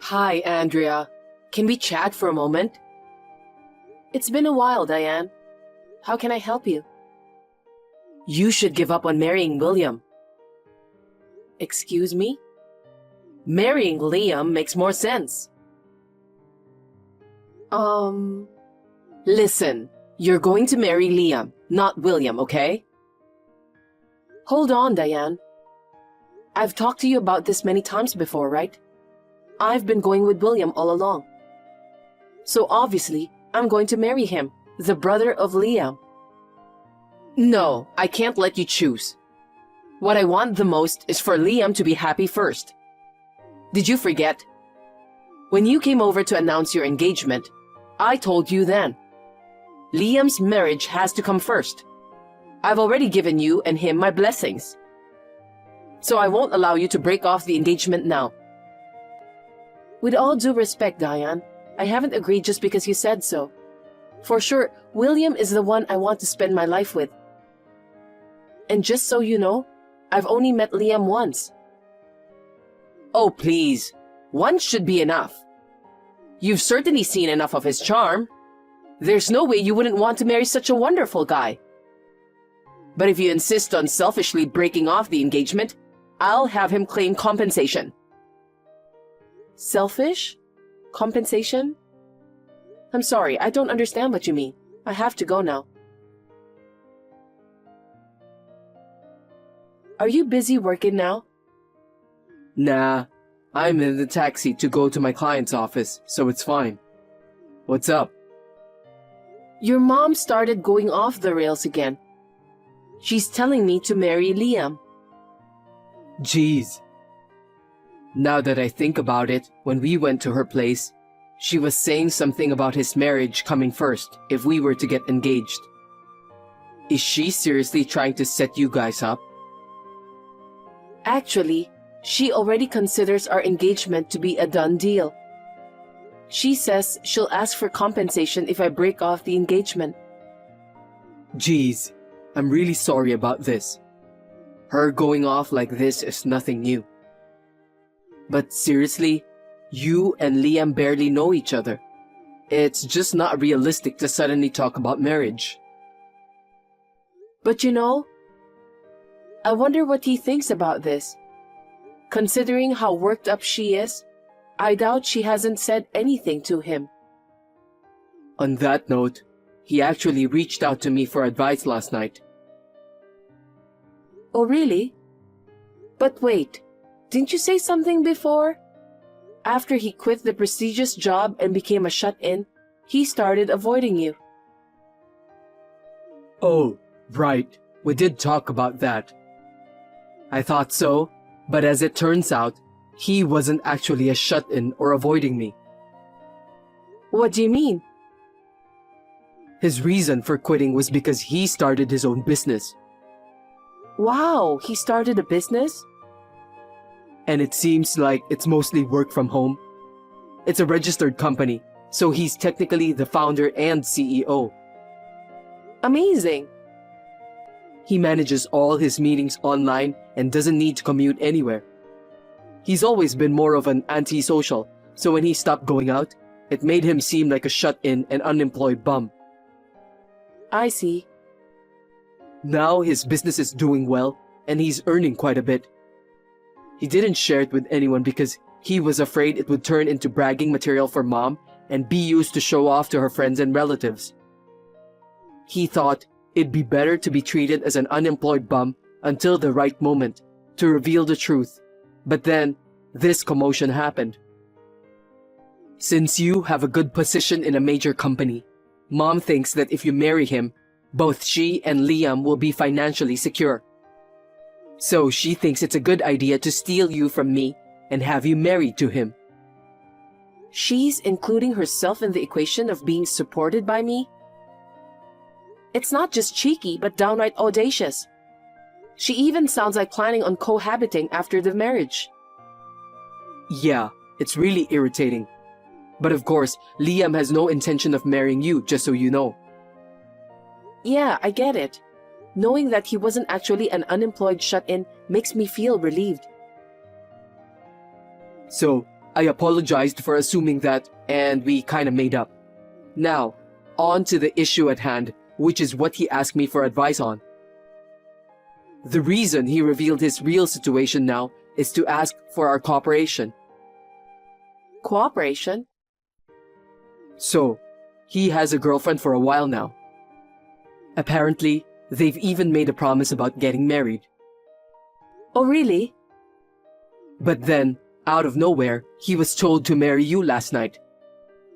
Hi, Andrea. Can we chat for a moment? It's been a while, Diane. How can I help you? You should give up on marrying William. Excuse me? Marrying Liam makes more sense. Listen, you're going to marry Liam, not William, okay? Hold on, Diane. I've talked to you about this many times before, right? I've been going with William all along. So obviously, I'm going to marry him, the brother of Liam. No, I can't let you choose. What I want the most is for Liam to be happy first. Did you forget? When you came over to announce your engagement, I told you then. Liam's marriage has to come first. I've already given you and him my blessings. So I won't allow you to break off the engagement now. With all due respect, Diane, I haven't agreed just because you said so. For sure, William is the one I want to spend my life with. And just so you know, I've only met Liam once. Oh, please. Once should be enough. You've certainly seen enough of his charm. There's no way you wouldn't want to marry such a wonderful guy. But if you insist on selfishly breaking off the engagement, I'll have him claim compensation. Selfish? Compensation? I'm sorry, I don't understand what you mean. I have to go now. Are you busy working now? Nah, I'm in the taxi to go to my client's office, so it's fine. What's up? Your mom started going off the rails again. She's telling me to marry Liam. Jeez. Now that I think about it, when we went to her place, she was saying something about his marriage coming first if we were to get engaged. Is she seriously trying to set you guys up? Actually, she already considers our engagement to be a done deal. She says she'll ask for compensation if I break off the engagement. Jeez, I'm really sorry about this. Her going off like this is nothing new. But seriously, you and Liam barely know each other. It's just not realistic to suddenly talk about marriage. But you know, I wonder what he thinks about this. Considering how worked up she is, I doubt she hasn't said anything to him. On that note, he actually reached out to me for advice last night. Oh, really? But wait, didn't you say something before? After he quit the prestigious job and became a shut-in, he started avoiding you. Oh, right. We did talk about that. I thought so, but as it turns out, he wasn't actually a shut-in or avoiding me. What do you mean? His reason for quitting was because he started his own business. Wow, he started a business? And it seems like it's mostly work from home. It's a registered company, so he's technically the founder and CEO. Amazing. He manages all his meetings online and doesn't need to commute anywhere. He's always been more of an antisocial, so when he stopped going out, it made him seem like a shut-in and unemployed bum. I see. Now his business is doing well, and he's earning quite a bit. He didn't share it with anyone because he was afraid it would turn into bragging material for Mom and be used to show off to her friends and relatives. He thought it'd be better to be treated as an unemployed bum until the right moment to reveal the truth. But then, this commotion happened. Since you have a good position in a major company, Mom thinks that if you marry him, both she and Liam will be financially secure. So she thinks it's a good idea to steal you from me and have you married to him. She's including herself in the equation of being supported by me? It's not just cheeky, but downright audacious. She even sounds like planning on cohabiting after the marriage. Yeah, it's really irritating. But of course, Liam has no intention of marrying you, just so you know. Yeah, I get it. Knowing that he wasn't actually an unemployed shut-in makes me feel relieved. So, I apologized for assuming that, and we kinda made up. Now, on to the issue at hand, which is what he asked me for advice on. The reason he revealed his real situation now is to ask for our cooperation. Cooperation? So, he has a girlfriend for a while now. Apparently, they've even made a promise about getting married. Oh, really? But then, out of nowhere, he was told to marry you last night.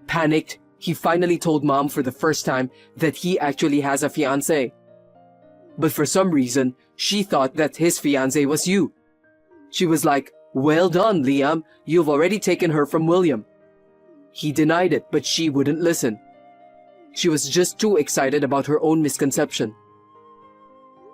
Panicked, he finally told Mom for the first time that he actually has a fiancé. But for some reason, she thought that his fiancé was you. She was like, "Well done, Liam, you've already taken her from William." He denied it, but she wouldn't listen. She was just too excited about her own misconception.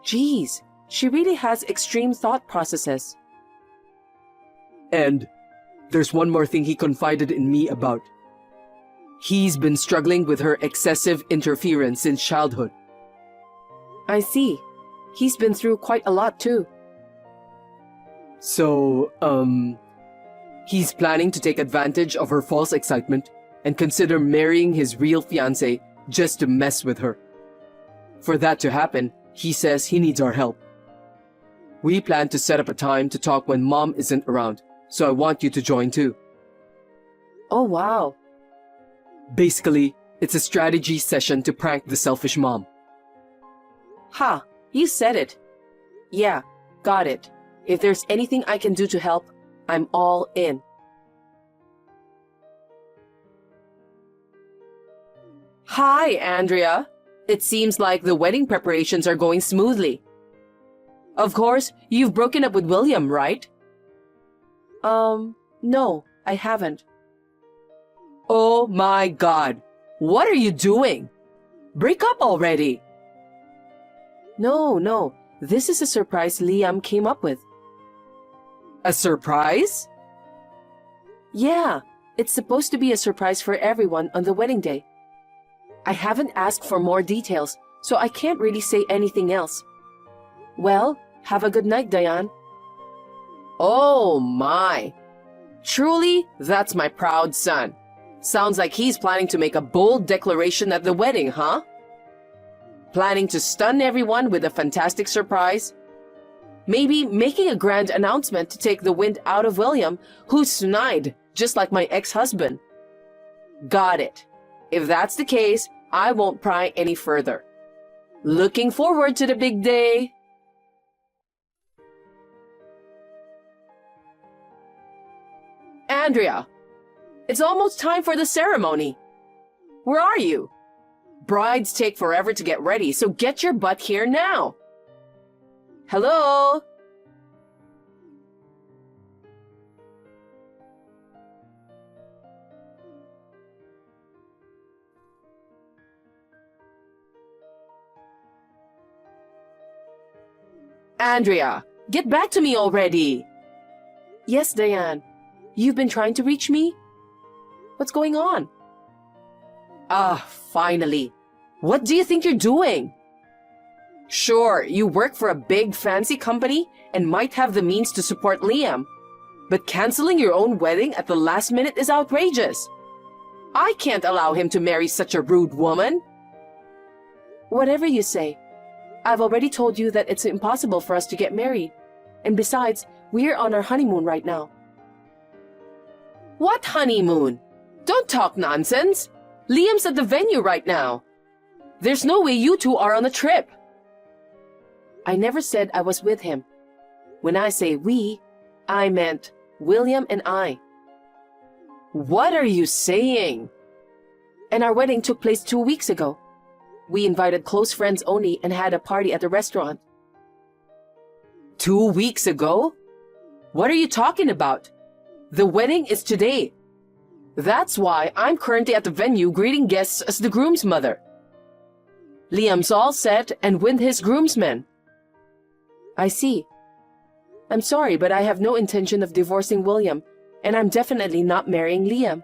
Geez, she really has extreme thought processes. And there's one more thing he confided in me about. He's been struggling with her excessive interference since childhood. I see. He's been through quite a lot too. So, he's planning to take advantage of her false excitement and consider marrying his real fiancé just to mess with her. For that to happen, he says he needs our help. We plan to set up a time to talk when Mom isn't around, so I want you to join too. Oh, wow. Basically, it's a strategy session to prank the selfish mom. Ha, you said it. Yeah, got it. If there's anything I can do to help, I'm all in. Hi, Andrea. It seems like the wedding preparations are going smoothly. Of course, you've broken up with William, right? No, I haven't. Oh my God. What are you doing? Break up already. No. This is a surprise Liam came up with. A surprise? Yeah, it's supposed to be a surprise for everyone on the wedding day. I haven't asked for more details, so I can't really say anything else. Well, have a good night, Diane. Oh my. Truly, that's my proud son. Sounds like he's planning to make a bold declaration at the wedding, huh? Planning to stun everyone with a fantastic surprise? Maybe making a grand announcement to take the wind out of William, who's snide, just like my ex-husband. Got it. If that's the case, I won't pry any further. Looking forward to the big day. Andrea, it's almost time for the ceremony. Where are you? Brides take forever to get ready, so get your butt here now. Hello? Andrea, get back to me already. Yes, Diane. You've been trying to reach me? What's going on? Finally. What do you think you're doing? Sure, you work for a big fancy company and might have the means to support Liam. But canceling your own wedding at the last minute is outrageous. I can't allow him to marry such a rude woman. Whatever you say. I've already told you that it's impossible for us to get married. And besides, we're on our honeymoon right now. What honeymoon? Don't talk nonsense. Liam's at the venue right now. There's no way you two are on a trip. I never said I was with him. When I say we, I meant William and I. What are you saying? And our wedding took place 2 weeks ago. We invited close friends only and had a party at the restaurant. 2 weeks ago? What are you talking about? The wedding is today. That's why I'm currently at the venue greeting guests as the groom's mother. Liam's all set and with his groomsmen. I see. I'm sorry, but I have no intention of divorcing William, and I'm definitely not marrying Liam.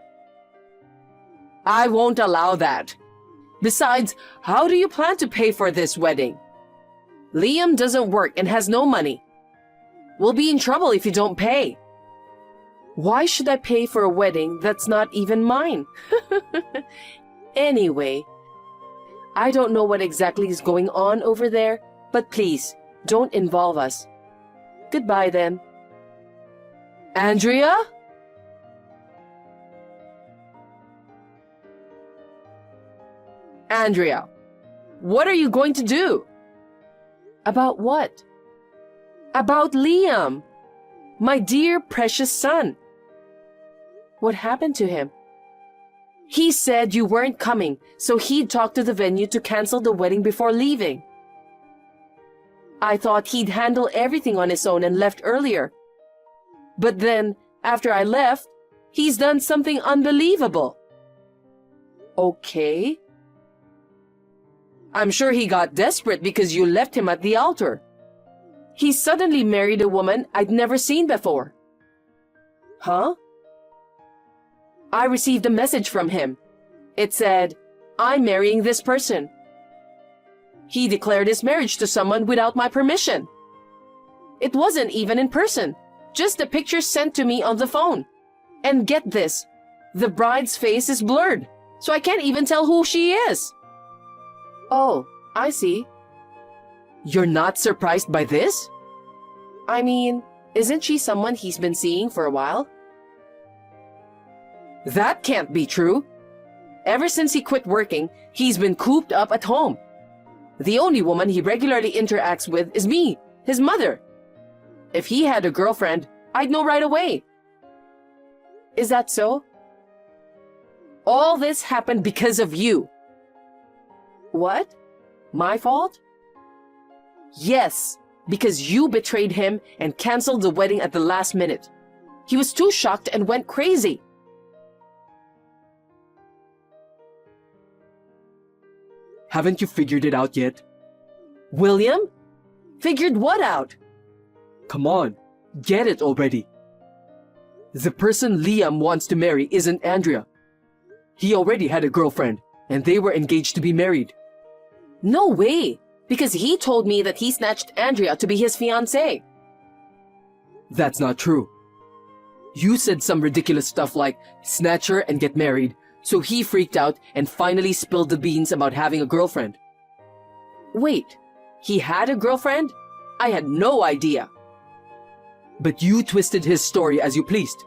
I won't allow that. Besides, how do you plan to pay for this wedding? Liam doesn't work and has no money. We'll be in trouble if you don't pay. Why should I pay for a wedding that's not even mine? Anyway, I don't know what exactly is going on over there, but please, don't involve us. Goodbye then. Andrea? Andrea, what are you going to do? About what? About Liam, my dear precious son. What happened to him? He said you weren't coming, so he'd talk to the venue to cancel the wedding before leaving. I thought he'd handle everything on his own and left earlier. But then, after I left, he's done something unbelievable. Okay. I'm sure he got desperate because you left him at the altar. He suddenly married a woman I'd never seen before. Huh? I received a message from him. It said, "I'm marrying this person." He declared his marriage to someone without my permission. It wasn't even in person, just a picture sent to me on the phone. And get this, the bride's face is blurred, so I can't even tell who she is. Oh, I see. You're not surprised by this? I mean, isn't she someone he's been seeing for a while? That can't be true. Ever since he quit working, he's been cooped up at home. The only woman he regularly interacts with is me, his mother. If he had a girlfriend, I'd know right away. Is that so? All this happened because of you. What? My fault? Yes, because you betrayed him and canceled the wedding at the last minute. He was too shocked and went crazy. Haven't you figured it out yet? William? Figured what out? Come on, get it already. The person Liam wants to marry isn't Andrea. He already had a girlfriend, and they were engaged to be married. No way, because he told me that he snatched Andrea to be his fiancée. That's not true. You said some ridiculous stuff like snatch her and get married, so he freaked out and finally spilled the beans about having a girlfriend. Wait, he had a girlfriend? I had no idea. But you twisted his story as you pleased.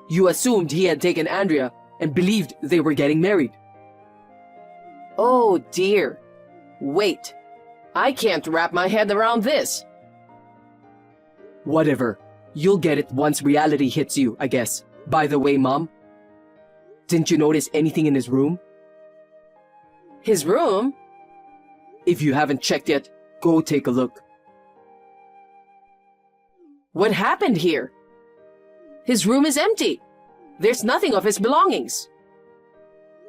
You assumed he had taken Andrea and believed they were getting married. Oh dear. Wait, I can't wrap my head around this. Whatever. You'll get it once reality hits you, I guess. By the way, Mom, didn't you notice anything in his room? His room? If you haven't checked yet, go take a look. What happened here? His room is empty. There's nothing of his belongings.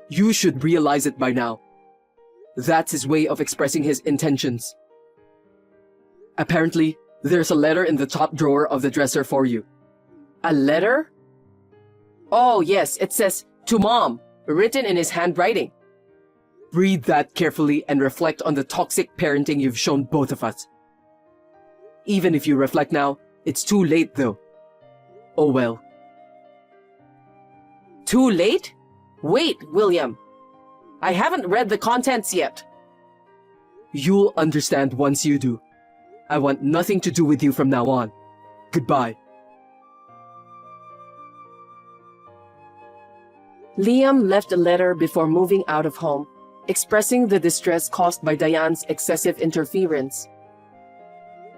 You should realize it by now. That's his way of expressing his intentions. Apparently, there's a letter in the top drawer of the dresser for you. A letter? Oh yes, it says, "To Mom," written in his handwriting. Read that carefully and reflect on the toxic parenting you've shown both of us. Even if you reflect now, it's too late though. Oh well. Too late? Wait, William. I haven't read the contents yet. You'll understand once you do. I want nothing to do with you from now on. Goodbye. Liam left a letter before moving out of home, expressing the distress caused by Diane's excessive interference.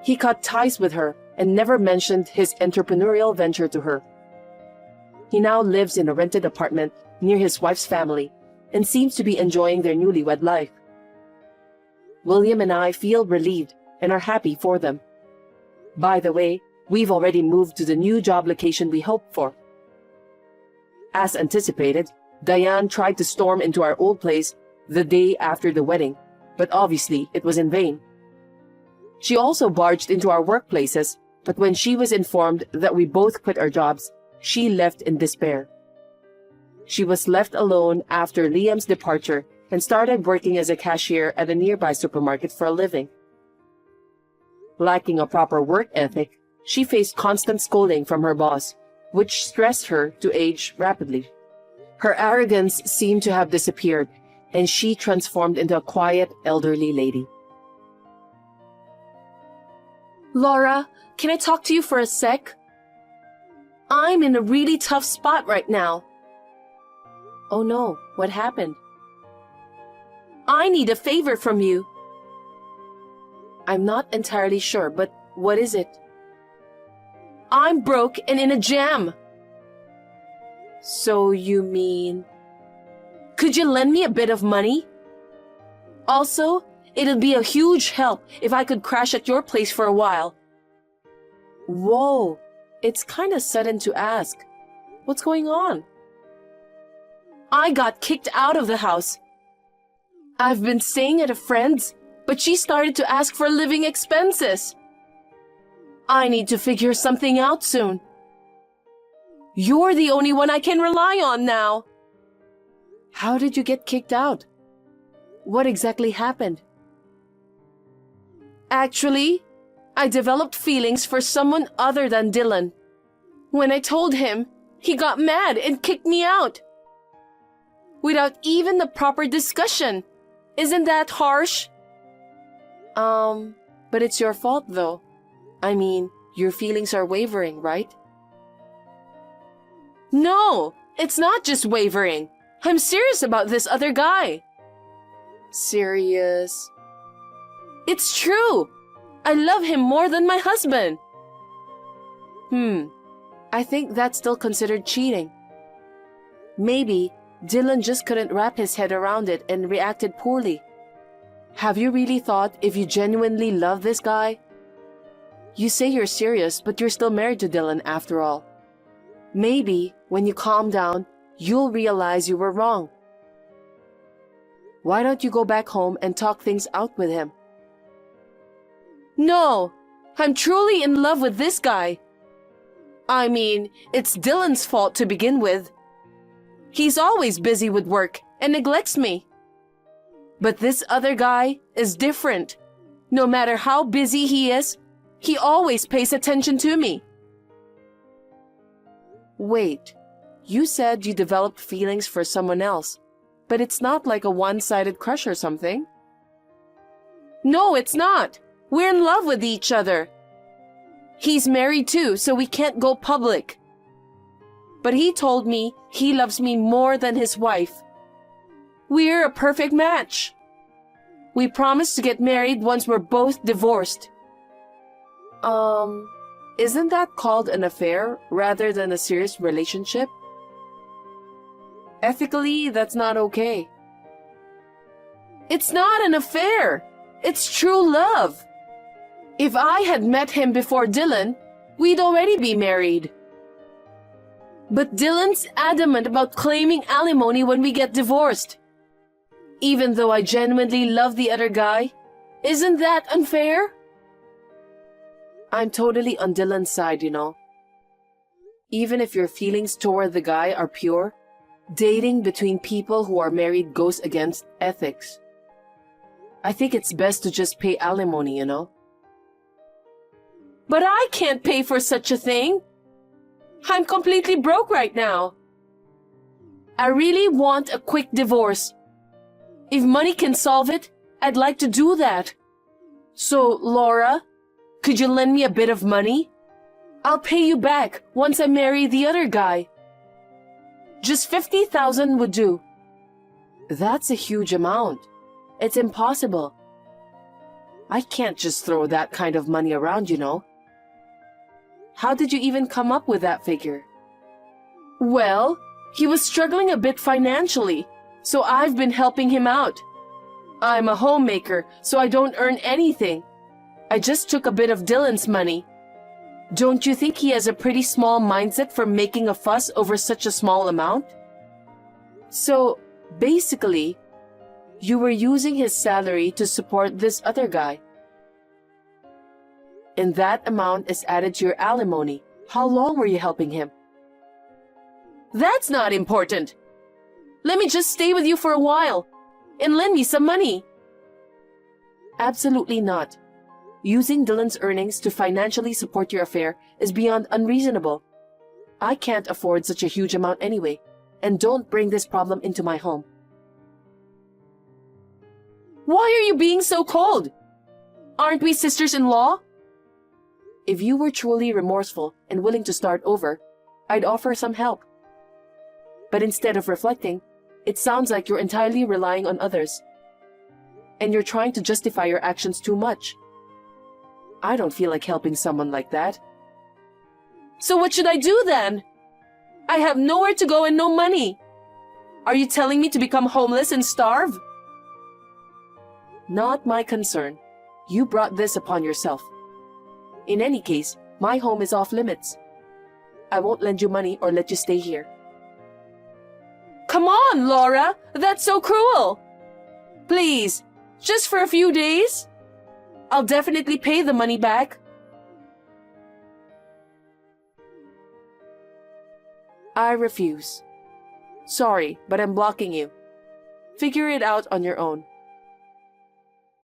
He cut ties with her and never mentioned his entrepreneurial venture to her. He now lives in a rented apartment near his wife's family and seems to be enjoying their newlywed life. William and I feel relieved and are happy for them. By the way, we've already moved to the new job location we hoped for. As anticipated, Diane tried to storm into our old place the day after the wedding, but obviously it was in vain. She also barged into our workplaces, but when she was informed that we both quit our jobs, she left in despair. She was left alone after Liam's departure and started working as a cashier at a nearby supermarket for a living. Lacking a proper work ethic, she faced constant scolding from her boss, which stressed her to age rapidly. Her arrogance seemed to have disappeared, and she transformed into a quiet, elderly lady. Laura, can I talk to you for a sec? I'm in a really tough spot right now. Oh no, what happened? I need a favor from you. I'm not entirely sure, but what is it? I'm broke and in a jam. So you mean... Could you lend me a bit of money? Also, it'd be a huge help if I could crash at your place for a while. Whoa, it's kind of sudden to ask. What's going on? I got kicked out of the house. I've been staying at a friend's, but she started to ask for living expenses. I need to figure something out soon. You're the only one I can rely on now. How did you get kicked out? What exactly happened? Actually, I developed feelings for someone other than Dylan. When I told him, he got mad and kicked me out. Without even the proper discussion. Isn't that harsh? But it's your fault though. I mean, your feelings are wavering, right? No, it's not just wavering. I'm serious about this other guy. Serious? It's true. I love him more than my husband. I think that's still considered cheating. Maybe Dylan just couldn't wrap his head around it and reacted poorly. Have you really thought if you genuinely love this guy? You say you're serious, but you're still married to Dylan after all. Maybe when you calm down, you'll realize you were wrong. Why don't you go back home and talk things out with him? No, I'm truly in love with this guy. I mean, it's Dylan's fault to begin with. He's always busy with work and neglects me. But this other guy is different. No matter how busy he is, he always pays attention to me. Wait, you said you developed feelings for someone else, but it's not like a one-sided crush or something. No, it's not. We're in love with each other. He's married too, so we can't go public. But he told me he loves me more than his wife. We're a perfect match. We promised to get married once we're both divorced. Isn't that called an affair rather than a serious relationship? Ethically, that's not okay. It's not an affair. It's true love. If I had met him before Dylan, we'd already be married. But Dylan's adamant about claiming alimony when we get divorced. Even though I genuinely love the other guy, isn't that unfair? I'm totally on Dylan's side, you know. Even if your feelings toward the guy are pure, dating between people who are married goes against ethics. I think it's best to just pay alimony, you know. But I can't pay for such a thing. I'm completely broke right now. I really want a quick divorce. If money can solve it, I'd like to do that. So, Laura, could you lend me a bit of money? I'll pay you back once I marry the other guy. Just 50,000 would do. That's a huge amount. It's impossible. I can't just throw that kind of money around, you know. How did you even come up with that figure? Well, he was struggling a bit financially, so I've been helping him out. I'm a homemaker, so I don't earn anything. I just took a bit of Dylan's money. Don't you think he has a pretty small mindset for making a fuss over such a small amount? So, basically, you were using his salary to support this other guy. And that amount is added to your alimony. How long were you helping him? That's not important. Let me just stay with you for a while and lend me some money. Absolutely not. Using Dylan's earnings to financially support your affair is beyond unreasonable. I can't afford such a huge amount anyway, and don't bring this problem into my home. Why are you being so cold? Aren't we sisters-in-law? If you were truly remorseful and willing to start over, I'd offer some help. But instead of reflecting, it sounds like you're entirely relying on others. And you're trying to justify your actions too much. I don't feel like helping someone like that. So what should I do then? I have nowhere to go and no money. Are you telling me to become homeless and starve? Not my concern. You brought this upon yourself. In any case, my home is off limits. I won't lend you money or let you stay here. Come on, Laura! That's so cruel! Please, just for a few days? I'll definitely pay the money back. I refuse. Sorry, but I'm blocking you. Figure it out on your own.